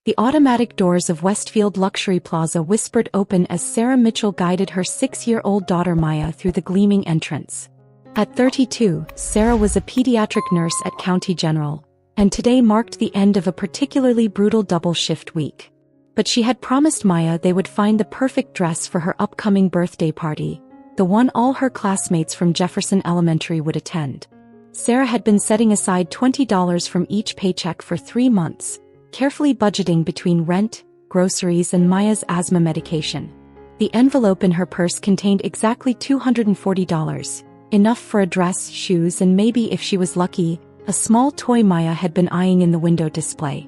The automatic doors of Westfield Luxury Plaza whispered open as Sarah Mitchell guided her 6-year-old daughter Maya through the gleaming entrance. At 32, Sarah was a pediatric nurse at County General, and today marked the end of a particularly brutal double-shift week. But she had promised Maya they would find the perfect dress for her upcoming birthday party, the one all her classmates from Jefferson Elementary would attend. Sarah had been setting aside $20 from each paycheck for 3 months, carefully budgeting between rent, groceries, and Maya's asthma medication. The envelope in her purse contained exactly $240, enough for a dress, shoes, and maybe, if she was lucky, a small toy Maya had been eyeing in the window display.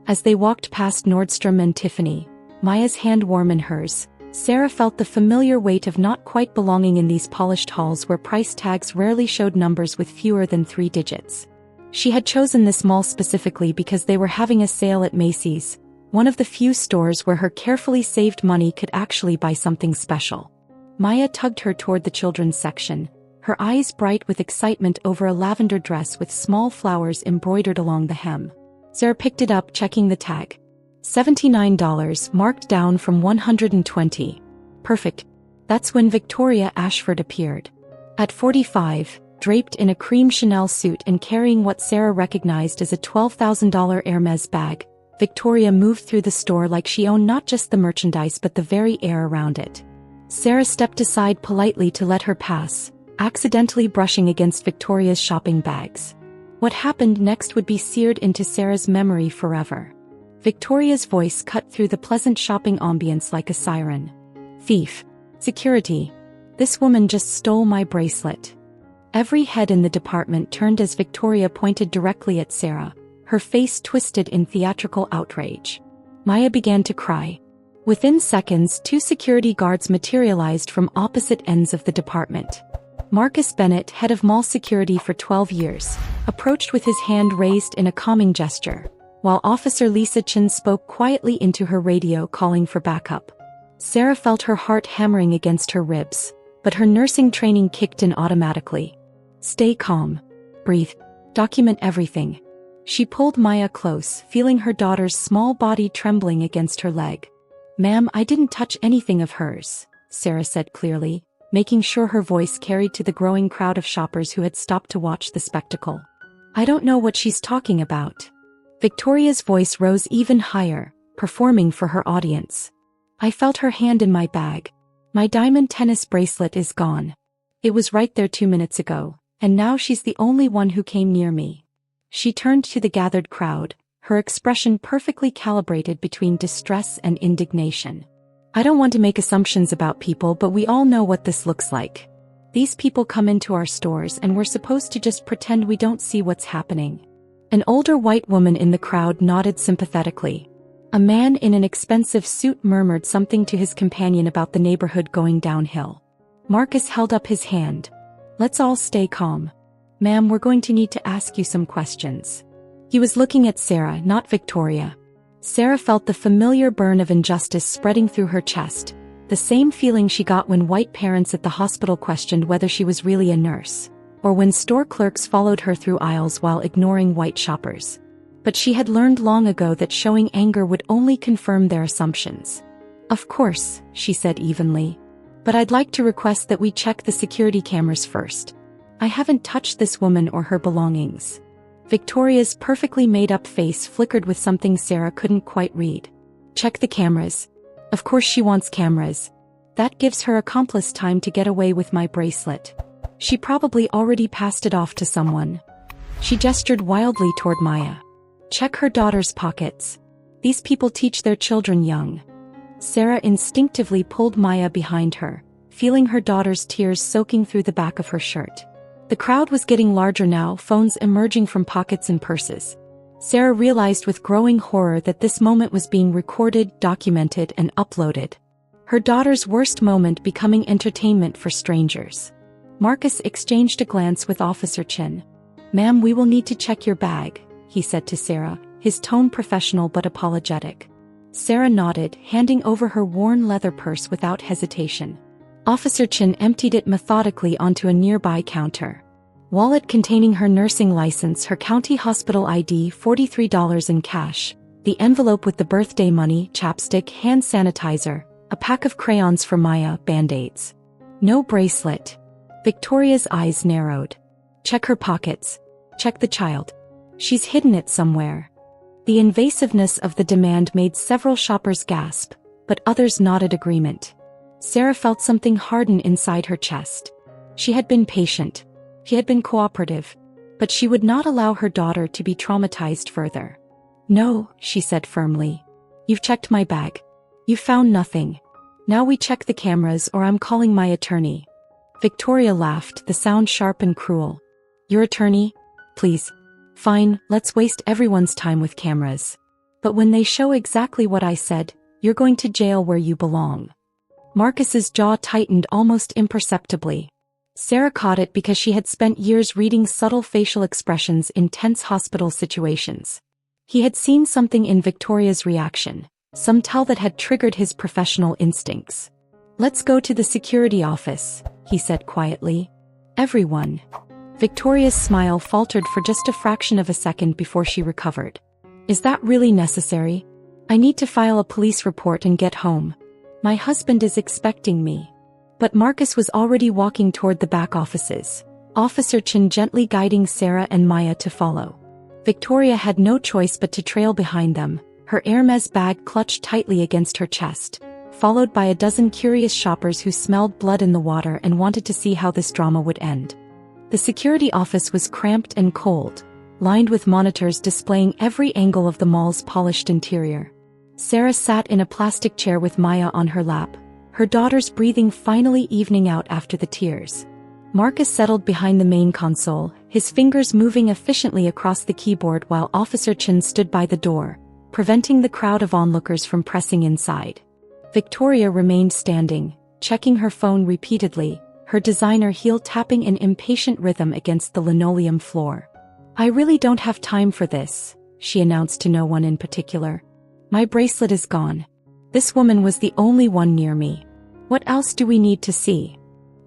As they walked past Nordstrom and Tiffany, Maya's hand warm in hers, Sarah felt the familiar weight of not quite belonging in these polished halls where price tags rarely showed numbers with fewer than 3 digits. She had chosen this mall specifically because they were having a sale at Macy's, one of the few stores where her carefully saved money could actually buy something special. Maya tugged her toward the children's section, her eyes bright with excitement over a lavender dress with small flowers embroidered along the hem. Sarah picked it up, checking the tag. $79, marked down from $120. Perfect. That's when Victoria Ashford appeared. At 45, draped in a cream Chanel suit and carrying what Sarah recognized as a $12,000 Hermes bag, Victoria moved through the store like she owned not just the merchandise but the very air around it. Sarah stepped aside politely to let her pass, accidentally brushing against Victoria's shopping bags. What happened next would be seared into Sarah's memory forever. Victoria's voice cut through the pleasant shopping ambience like a siren. Thief. Security. This woman just stole my bracelet. Every head in the department turned as Victoria pointed directly at Sarah, her face twisted in theatrical outrage. Maya began to cry. Within seconds, 2 security guards materialized from opposite ends of the department. Marcus Bennett, head of mall security for 12 years, approached with his hand raised in a calming gesture, while Officer Lisa Chin spoke quietly into her radio calling for backup. Sarah felt her heart hammering against her ribs, but her nursing training kicked in automatically. Stay calm. Breathe. Document everything. She pulled Maya close, feeling her daughter's small body trembling against her leg. Ma'am, I didn't touch anything of hers, Sarah said clearly, making sure her voice carried to the growing crowd of shoppers who had stopped to watch the spectacle. I don't know what she's talking about. Victoria's voice rose even higher, performing for her audience. I felt her hand in my bag. My diamond tennis bracelet is gone. It was right there 2 minutes ago, and now she's the only one who came near me. She turned to the gathered crowd, her expression perfectly calibrated between distress and indignation. I don't want to make assumptions about people, but we all know what this looks like. These people come into our stores and we're supposed to just pretend we don't see what's happening. An older white woman in the crowd nodded sympathetically. A man in an expensive suit murmured something to his companion about the neighborhood going downhill. Marcus held up his hand. Let's all stay calm. Ma'am, we're going to need to ask you some questions. He was looking at Sarah, not Victoria. Sarah felt the familiar burn of injustice spreading through her chest, the same feeling she got when white parents at the hospital questioned whether she was really a nurse, or when store clerks followed her through aisles while ignoring white shoppers. But she had learned long ago that showing anger would only confirm their assumptions. Of course, she said evenly. But I'd like to request that we check the security cameras first. I haven't touched this woman or her belongings. Victoria's perfectly made-up face flickered with something Sarah couldn't quite read. Check the cameras. Of course she wants cameras. That gives her accomplice time to get away with my bracelet. She probably already passed it off to someone. She gestured wildly toward Maya. Check her daughter's pockets. These people teach their children young. Sarah instinctively pulled Maya behind her, feeling her daughter's tears soaking through the back of her shirt. The crowd was getting larger now, phones emerging from pockets and purses. Sarah realized with growing horror that this moment was being recorded, documented, and uploaded. Her daughter's worst moment becoming entertainment for strangers. Marcus exchanged a glance with Officer Chin. Ma'am, we will need to check your bag, he said to Sarah, his tone professional but apologetic. Sarah nodded, handing over her worn leather purse without hesitation. Officer Chin emptied it methodically onto a nearby counter. Wallet containing her nursing license, her county hospital ID, $43 in cash, The envelope with the birthday money, chapstick, hand sanitizer, a pack of crayons for Maya, band-aids. No bracelet. Victoria's eyes narrowed. Check her pockets. Check the child. She's hidden it somewhere. The invasiveness of the demand made several shoppers gasp, but others nodded agreement. Sarah felt something harden inside her chest. She had been patient. She had been cooperative. But she would not allow her daughter to be traumatized further. No, she said firmly. You've checked my bag. You found nothing. Now we check the cameras or I'm calling my attorney. Victoria laughed, the sound sharp and cruel. Your attorney? Please. Fine, let's waste everyone's time with cameras. But when they show exactly what I said, you're going to jail where you belong. Marcus's jaw tightened almost imperceptibly. Sarah caught it because she had spent years reading subtle facial expressions in tense hospital situations. He had seen something in Victoria's reaction, some tell that had triggered his professional instincts. Let's go to the security office, he said quietly. Everyone. Victoria's smile faltered for just a fraction of a second before she recovered. Is that really necessary? I need to file a police report and get home. My husband is expecting me. But Marcus was already walking toward the back offices, Officer Chen gently guiding Sarah and Maya to follow. Victoria had no choice but to trail behind them, her Hermes bag clutched tightly against her chest, followed by a dozen curious shoppers who smelled blood in the water and wanted to see how this drama would end. The security office was cramped and cold, lined with monitors displaying every angle of the mall's polished interior. Sarah sat in a plastic chair with Maya on her lap, her daughter's breathing finally evening out after the tears. Marcus settled behind the main console, his fingers moving efficiently across the keyboard while Officer Chen stood by the door, preventing the crowd of onlookers from pressing inside. Victoria remained standing, checking her phone repeatedly, her designer heel tapping in impatient rhythm against the linoleum floor. I really don't have time for this, she announced to no one in particular. My bracelet is gone. This woman was the only one near me. What else do we need to see?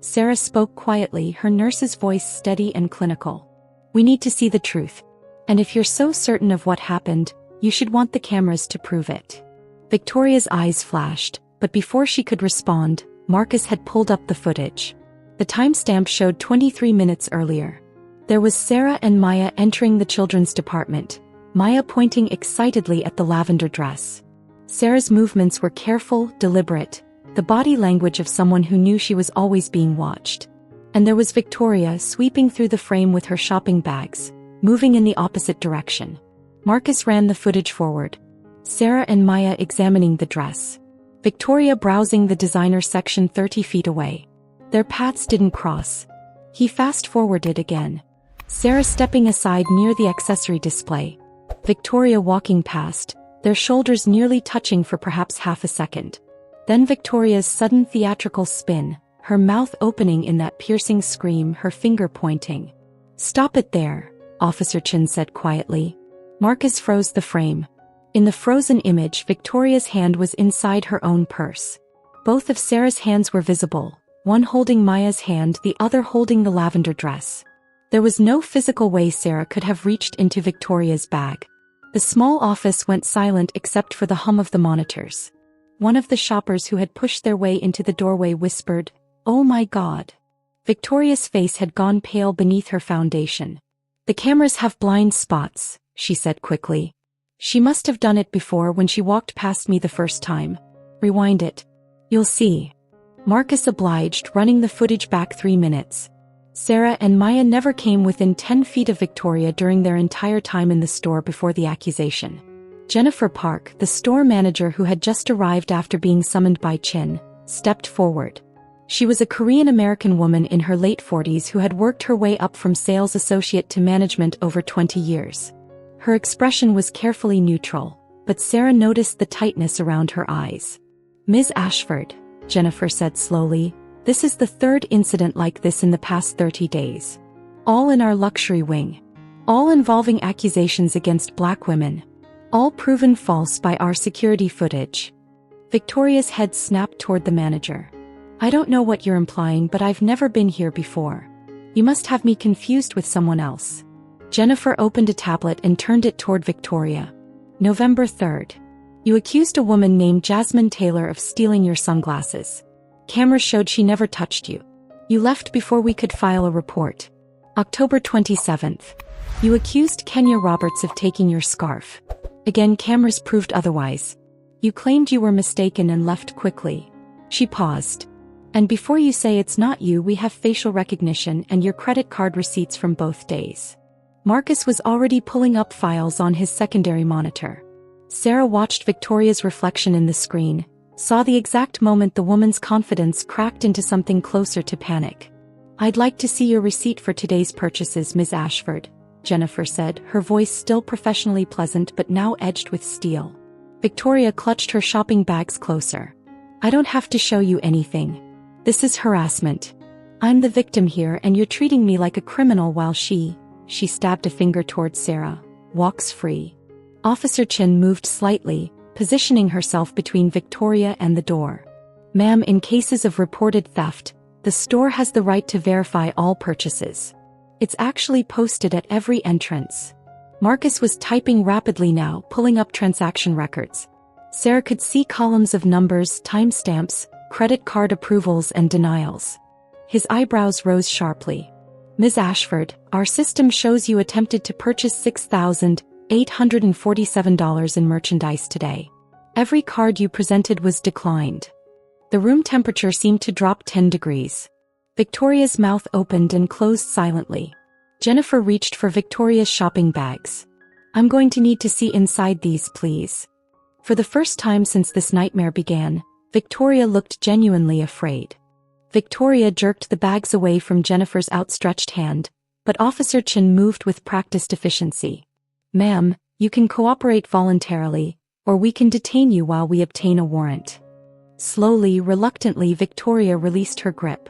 Sarah spoke quietly, her nurse's voice steady and clinical. We need to see the truth. And if you're so certain of what happened, you should want the cameras to prove it. Victoria's eyes flashed, but before she could respond, Marcus had pulled up the footage. The timestamp showed 23 minutes earlier. There was Sarah and Maya entering the children's department, Maya pointing excitedly at the lavender dress. Sarah's movements were careful, deliberate, the body language of someone who knew she was always being watched. And there was Victoria sweeping through the frame with her shopping bags, moving in the opposite direction. Marcus ran the footage forward. Sarah and Maya examining the dress. Victoria browsing the designer section 30 feet away. Their paths didn't cross. He fast-forwarded again. Sarah stepping aside near the accessory display. Victoria walking past, their shoulders nearly touching for perhaps half a second. Then Victoria's sudden theatrical spin, her mouth opening in that piercing scream, her finger pointing. Stop it there, Officer Chen said quietly. Marcus froze the frame. In the frozen image, Victoria's hand was inside her own purse. Both of Sarah's hands were visible, one holding Maya's hand, the other holding the lavender dress. There was no physical way Sarah could have reached into Victoria's bag. The small office went silent except for the hum of the monitors. One of the shoppers who had pushed their way into the doorway whispered, "Oh my God." Victoria's face had gone pale beneath her foundation. The cameras have blind spots, she said quickly. She must have done it before when she walked past me the first time. Rewind it. You'll see. Marcus obliged, running the footage back 3 minutes. Sarah and Maya never came within 10 feet of Victoria during their entire time in the store before the accusation. Jennifer Park, the store manager who had just arrived after being summoned by Chin, stepped forward. She was a Korean-American woman in her late 40s who had worked her way up from sales associate to management over 20 years. Her expression was carefully neutral, but Sarah noticed the tightness around her eyes. Ms. Ashford, Jennifer said slowly, this is the third incident like this in the past 30 days. All in our luxury wing. All involving accusations against black women. All proven false by our security footage. Victoria's head snapped toward the manager. I don't know what you're implying, but I've never been here before. You must have me confused with someone else. Jennifer opened a tablet and turned it toward Victoria. November 3rd. You accused a woman named Jasmine Taylor of stealing your sunglasses. Cameras showed she never touched you. You left before we could file a report. October 27th. You accused Kenya Roberts of taking your scarf. Again, cameras proved otherwise. You claimed you were mistaken and left quickly. She paused. And before you say it's not you, we have facial recognition and your credit card receipts from both days. Marcus was already pulling up files on his secondary monitor. Sarah watched Victoria's reflection in the screen, saw the exact moment the woman's confidence cracked into something closer to panic. I'd like to see your receipt for today's purchases, Ms. Ashford, Jennifer said, her voice still professionally pleasant but now edged with steel. Victoria clutched her shopping bags closer. I don't have to show you anything. This is harassment. I'm the victim here and you're treating me like a criminal while she stabbed a finger towards Sarah, walks free. Officer Chin moved slightly, positioning herself between Victoria and the door. Ma'am, in cases of reported theft, the store has the right to verify all purchases. It's actually posted at every entrance. Marcus was typing rapidly now, pulling up transaction records. Sarah could see columns of numbers, timestamps, credit card approvals and denials. His eyebrows rose sharply. Ms. Ashford, our system shows you attempted to purchase $6,847 in merchandise today. Every card you presented was declined. The room temperature seemed to drop 10 degrees. Victoria's mouth opened and closed silently. Jennifer reached for Victoria's shopping bags. I'm going to need to see inside these, please. For the first time since this nightmare began, Victoria looked genuinely afraid. Victoria jerked the bags away from Jennifer's outstretched hand, but Officer Chin moved with practiced efficiency. Ma'am, you can cooperate voluntarily, or we can detain you while we obtain a warrant. Slowly, reluctantly, Victoria released her grip.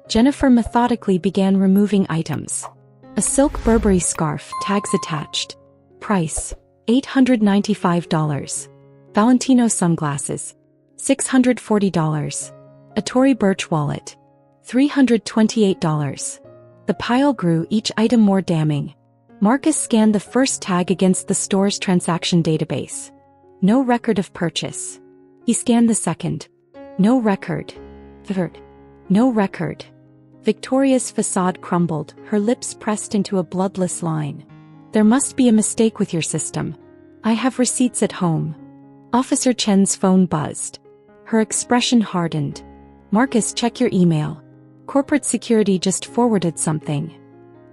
Jennifer methodically began removing items. A silk Burberry scarf, tags attached. Price, $895. Valentino sunglasses, $640. A Tory Burch wallet, $328. The pile grew, each item more damning. Marcus scanned the first tag against the store's transaction database. No record of purchase. He scanned the second. No record. Third. No record. Victoria's facade crumbled, her lips pressed into a bloodless line. There must be a mistake with your system. I have receipts at home. Officer Chen's phone buzzed. Her expression hardened. Marcus, check your email. Corporate security just forwarded something.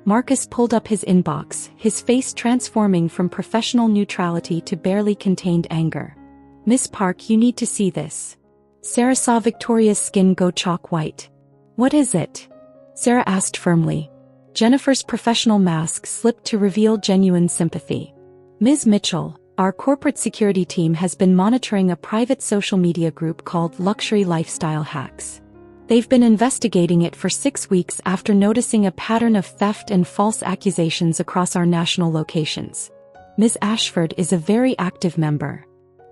Marcus pulled up his inbox, his face transforming from professional neutrality to barely contained anger. Miss Park, you need to see this. Sarah saw Victoria's skin go chalk white. What is it? Sarah asked firmly. Jennifer's professional mask slipped to reveal genuine sympathy. Ms. Mitchell, our corporate security team has been monitoring a private social media group called Luxury Lifestyle Hacks. They've been investigating it for 6 weeks after noticing a pattern of theft and false accusations across our national locations. Ms. Ashford is a very active member.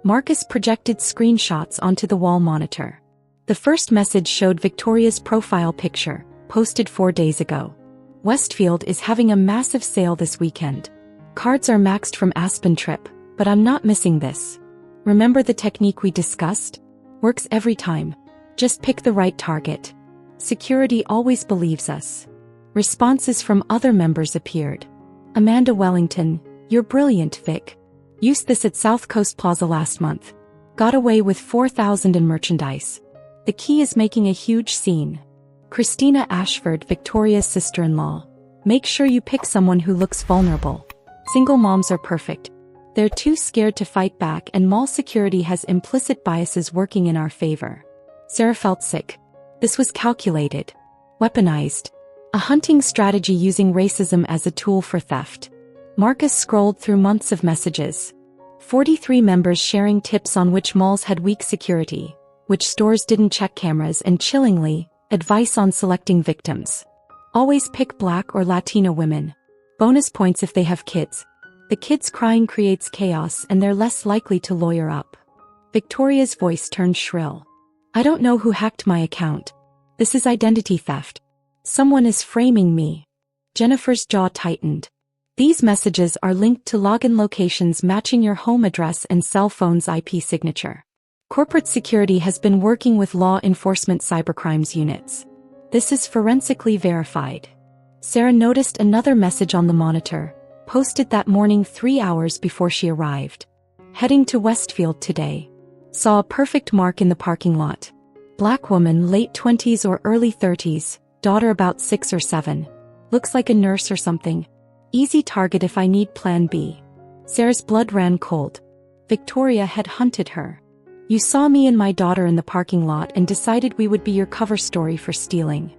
Marcus projected screenshots onto the wall monitor. The first message showed Victoria's profile picture, posted 4 days ago. Westfield is having a massive sale this weekend. Cards are maxed from Aspen trip, but I'm not missing this. Remember the technique we discussed? Works every time. Just pick the right target. Security always believes us. Responses from other members appeared. Amanda Wellington, you're brilliant, Vic. Used this at South Coast Plaza last month. Got away with $4,000 in merchandise. The key is making a huge scene. Christina Ashford, Victoria's sister-in-law. Make sure you pick someone who looks vulnerable. Single moms are perfect. They're too scared to fight back, and mall security has implicit biases working in our favor. Sarah felt sick. This was calculated. Weaponized. A hunting strategy using racism as a tool for theft. Marcus scrolled through months of messages. 43 members sharing tips on which malls had weak security, which stores didn't check cameras, and chillingly, advice on selecting victims. Always pick Black or Latino women. Bonus points if they have kids. The kids crying creates chaos and they're less likely to lawyer up. Victoria's voice turned shrill. I don't know who hacked my account. This is identity theft. Someone is framing me. Jennifer's jaw tightened. These messages are linked to login locations matching your home address and cell phone's IP signature. Corporate security has been working with law enforcement cybercrimes units. This is forensically verified. Sarah noticed another message on the monitor, posted that morning 3 hours before she arrived. Heading to Westfield today. Saw a perfect mark in the parking lot. Black woman, late 20s or early 30s, daughter about 6 or 7. Looks like a nurse or something. Easy target if I need plan B. Sarah's blood ran cold. Victoria had hunted her. You saw me and my daughter in the parking lot and decided we would be your cover story for stealing.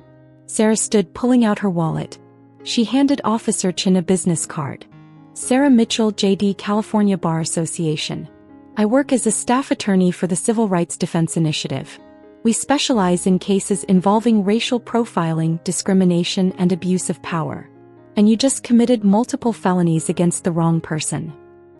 Sarah stood pulling out her wallet. She handed Officer Chin a business card. Sarah Mitchell, JD, California Bar Association. I work as a staff attorney for the Civil Rights Defense Initiative. We specialize in cases involving racial profiling, discrimination, and abuse of power. And you just committed multiple felonies against the wrong person.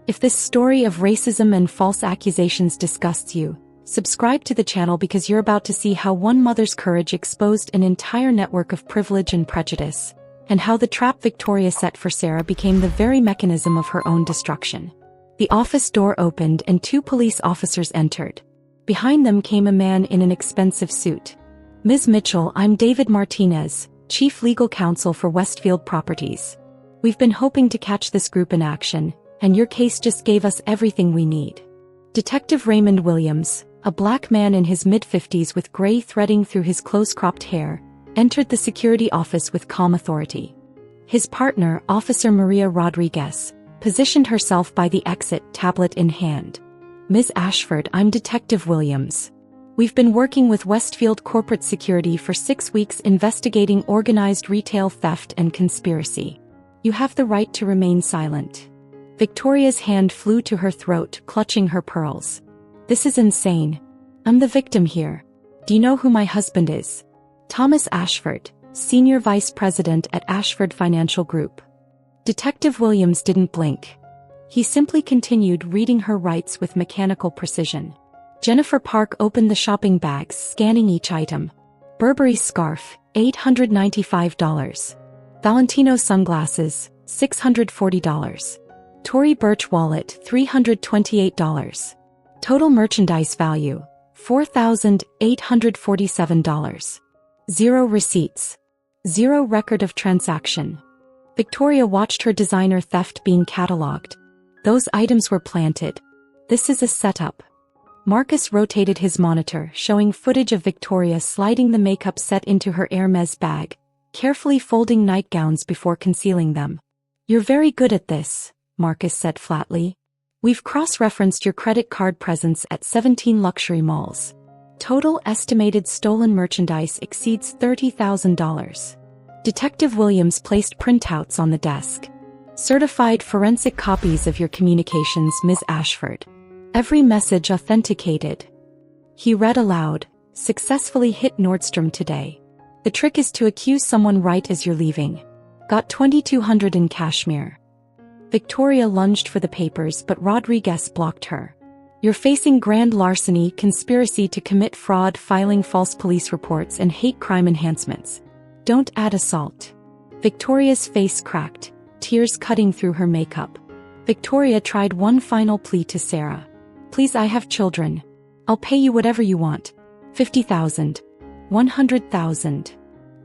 If this story of racism and false accusations disgusts you, subscribe to the channel because you're about to see how one mother's courage exposed an entire network of privilege and prejudice, and how the trap Victoria set for Sarah became the very mechanism of her own destruction. The office door opened and 2 police officers entered. Behind them came a man in an expensive suit. Ms. Mitchell, I'm David Martinez, Chief Legal Counsel for Westfield Properties. We've been hoping to catch this group in action, and your case just gave us everything we need. Detective Raymond Williams, a black man in his mid-50s with gray threading through his close-cropped hair, entered the security office with calm authority. His partner, Officer Maria Rodriguez, positioned herself by the exit, tablet in hand. Ms. Ashford, I'm Detective Williams. We've been working with Westfield Corporate Security for 6 weeks investigating organized retail theft and conspiracy. You have the right to remain silent. Victoria's hand flew to her throat, clutching her pearls. This is insane. I'm the victim here. Do you know who my husband is? Thomas Ashford, Senior Vice President at Ashford Financial Group. Detective Williams didn't blink. He simply continued reading her rights with mechanical precision. Jennifer Park opened the shopping bags, scanning each item. Burberry scarf, $895. Valentino sunglasses, $640. Tory Burch wallet, $328. Total merchandise value, $4,847. 0 receipts. 0 record of transaction. Victoria watched her designer theft being cataloged. Those items were planted. This is a setup. Marcus rotated his monitor, showing footage of Victoria sliding the makeup set into her Hermes bag, carefully folding nightgowns before concealing them. You're very good at this, Marcus said flatly. We've cross-referenced your credit card presence at 17 luxury malls. Total estimated stolen merchandise exceeds $30,000. Detective Williams placed printouts on the desk. Certified forensic copies of your communications, Ms. Ashford. Every message authenticated. He read aloud, successfully hit Nordstrom today. The trick is to accuse someone right as you're leaving. Got $2,200 in cashmere. Victoria lunged for the papers, but Rodriguez blocked her. You're facing grand larceny, conspiracy to commit fraud, filing false police reports, and hate crime enhancements. Don't add assault. Victoria's face cracked, tears cutting through her makeup. Victoria tried one final plea to Sarah. Please, I have children. I'll pay you whatever you want. $50,000. $100,000.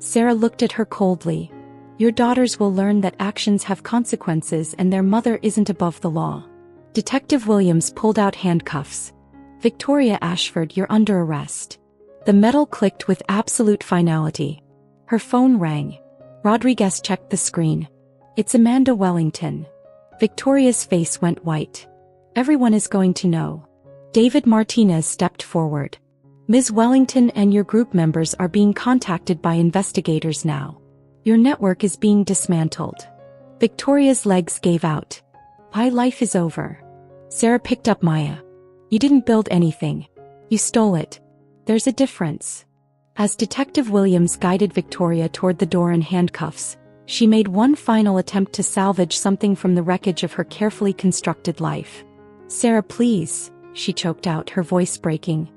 Sarah looked at her coldly. Your daughters will learn that actions have consequences and their mother isn't above the law. Detective Williams pulled out handcuffs. Victoria Ashford, you're under arrest. The metal clicked with absolute finality. Her phone rang. Rodriguez checked the screen. It's Amanda Wellington. Victoria's face went white. Everyone is going to know. David Martinez stepped forward. Ms. Wellington and your group members are being contacted by investigators now. Your network is being dismantled. Victoria's legs gave out. My life is over. Sarah picked up Maya. You didn't build anything. You stole it. There's a difference. As Detective Williams guided Victoria toward the door in handcuffs, she made one final attempt to salvage something from the wreckage of her carefully constructed life. Sarah, please, she choked out, her voice breaking.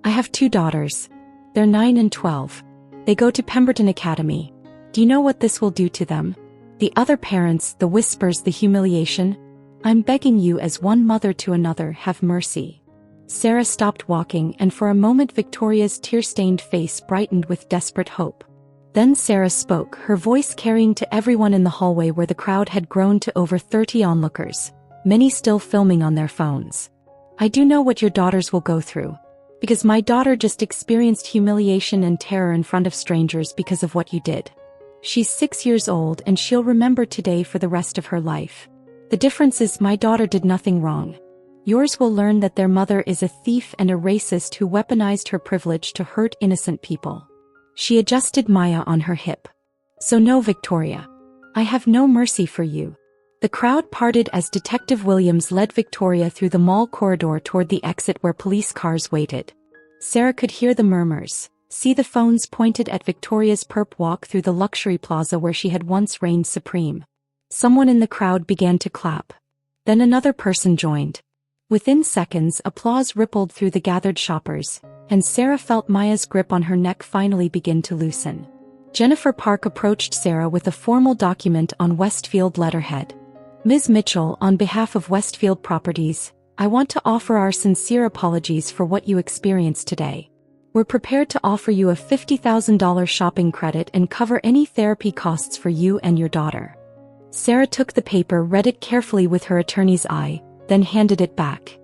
I have 2 daughters. They're 9 and 12. They go to Pemberton Academy. Do you know what this will do to them? The other parents, the whispers, the humiliation. I'm begging you as one mother to another, have mercy. Sarah stopped walking, and for a moment Victoria's tear-stained face brightened with desperate hope. Then Sarah spoke, her voice carrying to everyone in the hallway where the crowd had grown to over 30 onlookers, many still filming on their phones. I do know what your daughters will go through. Because my daughter just experienced humiliation and terror in front of strangers because of what you did. She's 6 years old and she'll remember today for the rest of her life. The difference is my daughter did nothing wrong. Yours will learn that their mother is a thief and a racist who weaponized her privilege to hurt innocent people. She adjusted Maya on her hip. So no, Victoria. I have no mercy for you. The crowd parted as Detective Williams led Victoria through the mall corridor toward the exit where police cars waited. Sarah could hear the murmurs, see the phones pointed at Victoria's perp walk through the luxury plaza where she had once reigned supreme. Someone in the crowd began to clap. Then another person joined. Within seconds, applause rippled through the gathered shoppers, and Sarah felt Maya's grip on her neck finally begin to loosen. Jennifer Park approached Sarah with a formal document on Westfield letterhead. Ms. Mitchell, on behalf of Westfield Properties, I want to offer our sincere apologies for what you experienced today. We're prepared to offer you a $50,000 shopping credit and cover any therapy costs for you and your daughter. Sarah took the paper, read it carefully with her attorney's eye, then handed it back.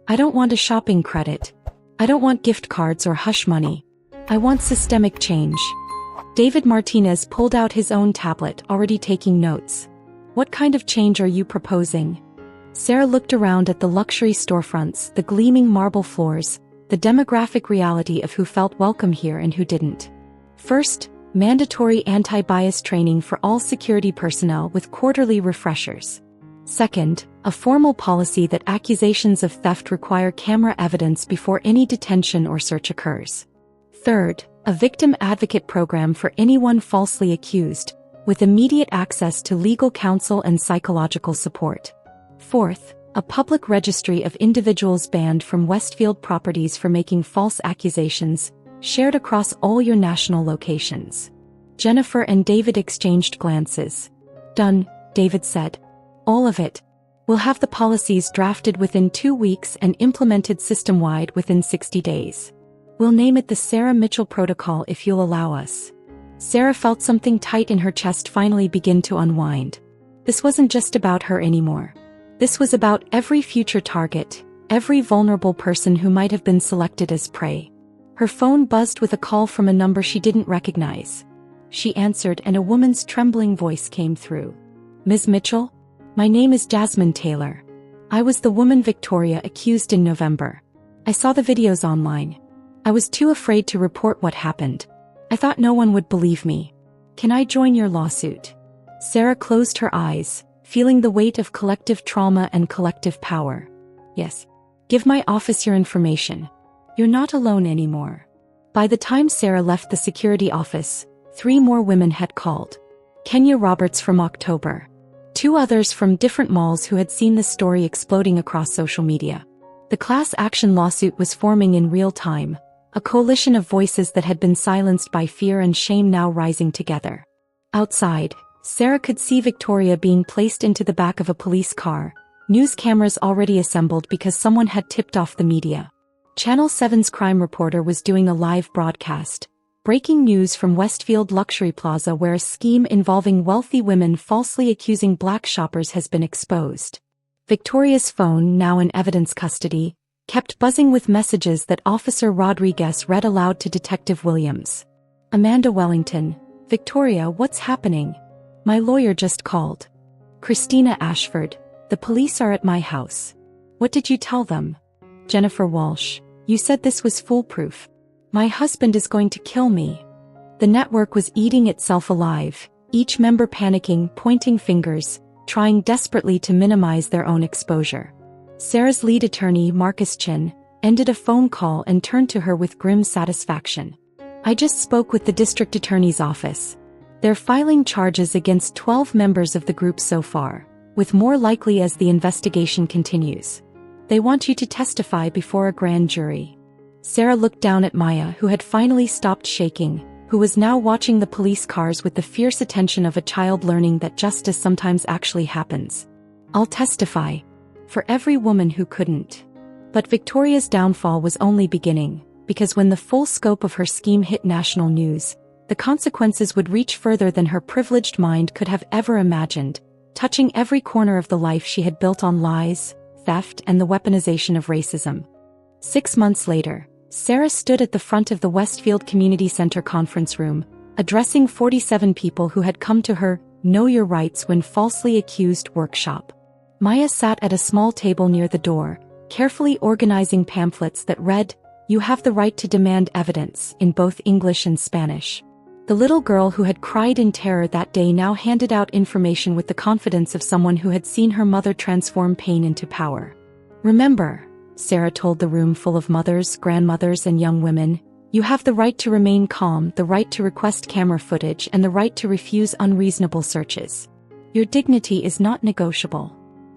I don't want a shopping credit. I don't want gift cards or hush money. I want systemic change. David Martinez pulled out his own tablet, already taking notes. What kind of change are you proposing? Sarah looked around at the luxury storefronts, the gleaming marble floors, the demographic reality of who felt welcome here and who didn't. First, mandatory anti-bias training for all security personnel with quarterly refreshers. Second, a formal policy that accusations of theft require camera evidence before any detention or search occurs. Third, a victim advocate program for anyone falsely accused, with immediate access to legal counsel and psychological support. Fourth, a public registry of individuals banned from Westfield Properties for making false accusations, shared across all your national locations. Jennifer and David exchanged glances. Done, David said. All of it. We'll have the policies drafted within 2 weeks and implemented system-wide within 60 days. We'll name it the Sarah Mitchell Protocol if you'll allow us. Sarah felt something tight in her chest finally begin to unwind. This wasn't just about her anymore. This was about every future target, every vulnerable person who might have been selected as prey. Her phone buzzed with a call from a number she didn't recognize. She answered and a woman's trembling voice came through. Ms. Mitchell? My name is Jasmine Taylor. I was the woman Victoria accused in November. I saw the videos online. I was too afraid to report what happened. I thought no one would believe me. Can I join your lawsuit? Sarah closed her eyes, feeling the weight of collective trauma and collective power. Yes. Give my office your information. You're not alone anymore. By the time Sarah left the security office, 3 more women had called. Kenya Roberts from October. 2 others from different malls who had seen the story exploding across social media. The class action lawsuit was forming in real time, a coalition of voices that had been silenced by fear and shame now rising together. Outside, Sarah could see Victoria being placed into the back of a police car, news cameras already assembled because someone had tipped off the media. Channel 7's crime reporter was doing a live broadcast. Breaking news from Westfield Luxury Plaza where a scheme involving wealthy women falsely accusing black shoppers has been exposed. Victoria's phone, now in evidence custody, kept buzzing with messages that Officer Rodriguez read aloud to Detective Williams. Amanda Wellington. Victoria, what's happening? My lawyer just called. Christina Ashford. The police are at my house. What did you tell them? Jennifer Walsh. You said this was foolproof. My husband is going to kill me. The network was eating itself alive, each member panicking, pointing fingers, trying desperately to minimize their own exposure. Sarah's lead attorney, Marcus Chin, ended a phone call and turned to her with grim satisfaction. I just spoke with the district attorney's office. They're filing charges against 12 members of the group so far, with more likely as the investigation continues. They want you to testify before a grand jury. Sarah looked down at Maya, who had finally stopped shaking, who was now watching the police cars with the fierce attention of a child learning that justice sometimes actually happens. "I'll testify. For every woman who couldn't." But Victoria's downfall was only beginning, because when the full scope of her scheme hit national news, the consequences would reach further than her privileged mind could have ever imagined, touching every corner of the life she had built on lies, theft, and the weaponization of racism. 6 months later, Sarah stood at the front of the Westfield Community Center conference room, addressing 47 people who had come to her Know Your Rights When Falsely Accused workshop. Maya sat at a small table near the door, carefully organizing pamphlets that read, "You have the right to demand evidence," in both English and Spanish. The little girl who had cried in terror that day now handed out information with the confidence of someone who had seen her mother transform pain into power. "Remember," Sarah told the room full of mothers, grandmothers, and young women, "you have the right to remain calm, the right to request camera footage, and the right to refuse unreasonable searches. Your dignity is not negotiable."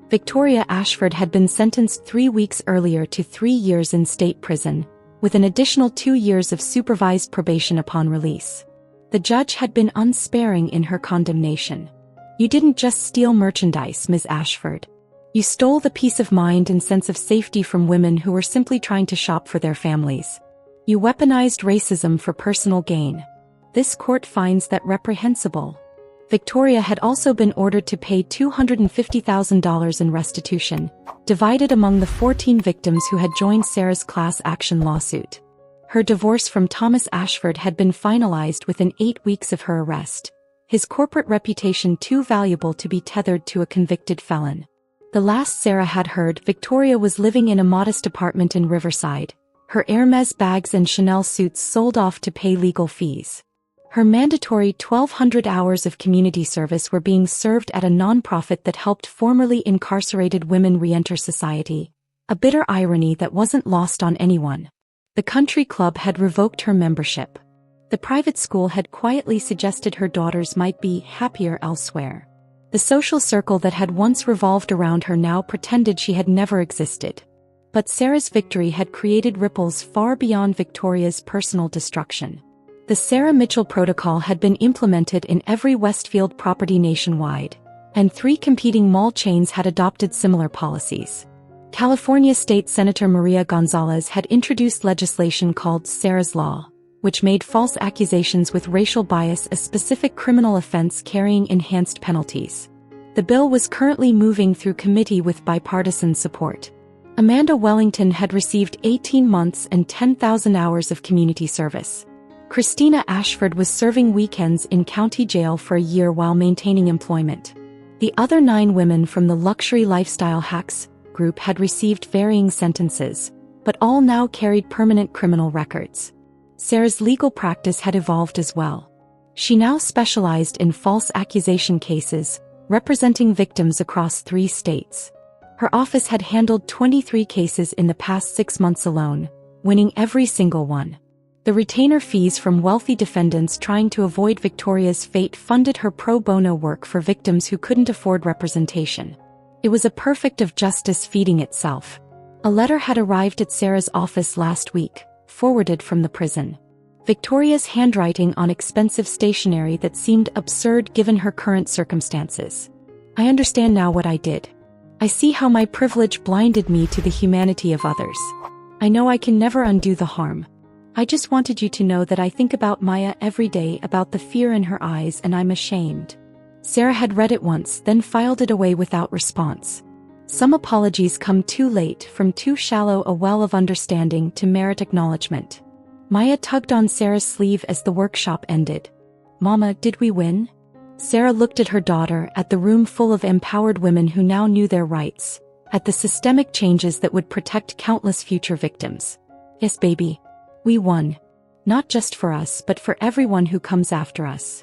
Victoria Ashford had been sentenced 3 weeks earlier to 3 years in state prison, with an additional 2 years of supervised probation upon release. The judge had been unsparing in her condemnation. "You didn't just steal merchandise, Ms. Ashford. You stole the peace of mind and sense of safety from women who were simply trying to shop for their families. You weaponized racism for personal gain. This court finds that reprehensible." Victoria had also been ordered to pay $250,000 in restitution, divided among the 14 victims who had joined Sarah's class action lawsuit. Her divorce from Thomas Ashford had been finalized within 8 weeks of her arrest, his corporate reputation too valuable to be tethered to a convicted felon. The last Sarah had heard, Victoria was living in a modest apartment in Riverside, her Hermes bags and Chanel suits sold off to pay legal fees. Her mandatory 1,200 hours of community service were being served at a nonprofit that helped formerly incarcerated women re-enter society, a bitter irony that wasn't lost on anyone. The country club had revoked her membership. The private school had quietly suggested her daughters might be happier elsewhere. The social circle that had once revolved around her now pretended she had never existed. But Sarah's victory had created ripples far beyond Victoria's personal destruction. The Sarah Mitchell Protocol had been implemented in every Westfield property nationwide, and 3 competing mall chains had adopted similar policies. California State Senator Maria Gonzalez had introduced legislation called Sarah's Law, which made false accusations with racial bias a specific criminal offense carrying enhanced penalties. The bill was currently moving through committee with bipartisan support. Amanda Wellington had received 18 months and 10,000 hours of community service. Christina Ashford was serving weekends in county jail for a year while maintaining employment. The other 9 women from the Luxury Lifestyle Hacks group had received varying sentences, but all now carried permanent criminal records. Sarah's legal practice had evolved as well. She now specialized in false accusation cases, representing victims across 3 states. Her office had handled 23 cases in the past 6 months alone, winning every single one. The retainer fees from wealthy defendants trying to avoid Victoria's fate funded her pro bono work for victims who couldn't afford representation. It was a perfect of justice feeding itself. A letter had arrived at Sarah's office last week, forwarded from the prison. Victoria's handwriting on expensive stationery that seemed absurd given her current circumstances. "I understand now what I did. I see how my privilege blinded me to the humanity of others. I know I can never undo the harm. I just wanted you to know that I think about Maya every day, about the fear in her eyes, and I'm ashamed." Sarah had read it once, then filed it away without response. Some apologies come too late, from too shallow a well of understanding to merit acknowledgement. Maya tugged on Sarah's sleeve as the workshop ended. "Mama, did we win?" Sarah looked at her daughter, at the room full of empowered women who now knew their rights, at the systemic changes that would protect countless future victims. "Yes, baby. We won. Not just for us, but for everyone who comes after us."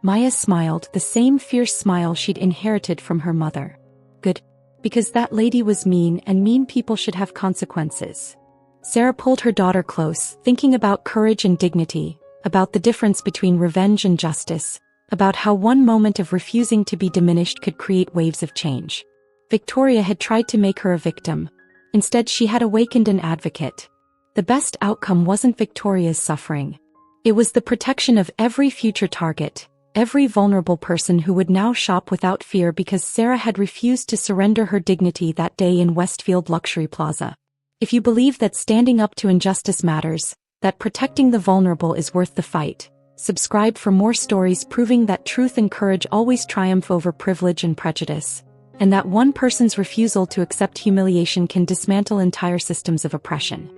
Maya smiled, the same fierce smile she'd inherited from her mother. "Good. Because that lady was mean, and mean people should have consequences." Sarah pulled her daughter close, thinking about courage and dignity, about the difference between revenge and justice, about how one moment of refusing to be diminished could create waves of change. Victoria had tried to make her a victim. Instead, she had awakened an advocate. The best outcome wasn't Victoria's suffering. It was the protection of every future target, every vulnerable person who would now shop without fear because Sarah had refused to surrender her dignity that day in Westfield Luxury Plaza. If you believe that standing up to injustice matters, that protecting the vulnerable is worth the fight, subscribe for more stories proving that truth and courage always triumph over privilege and prejudice, and that one person's refusal to accept humiliation can dismantle entire systems of oppression.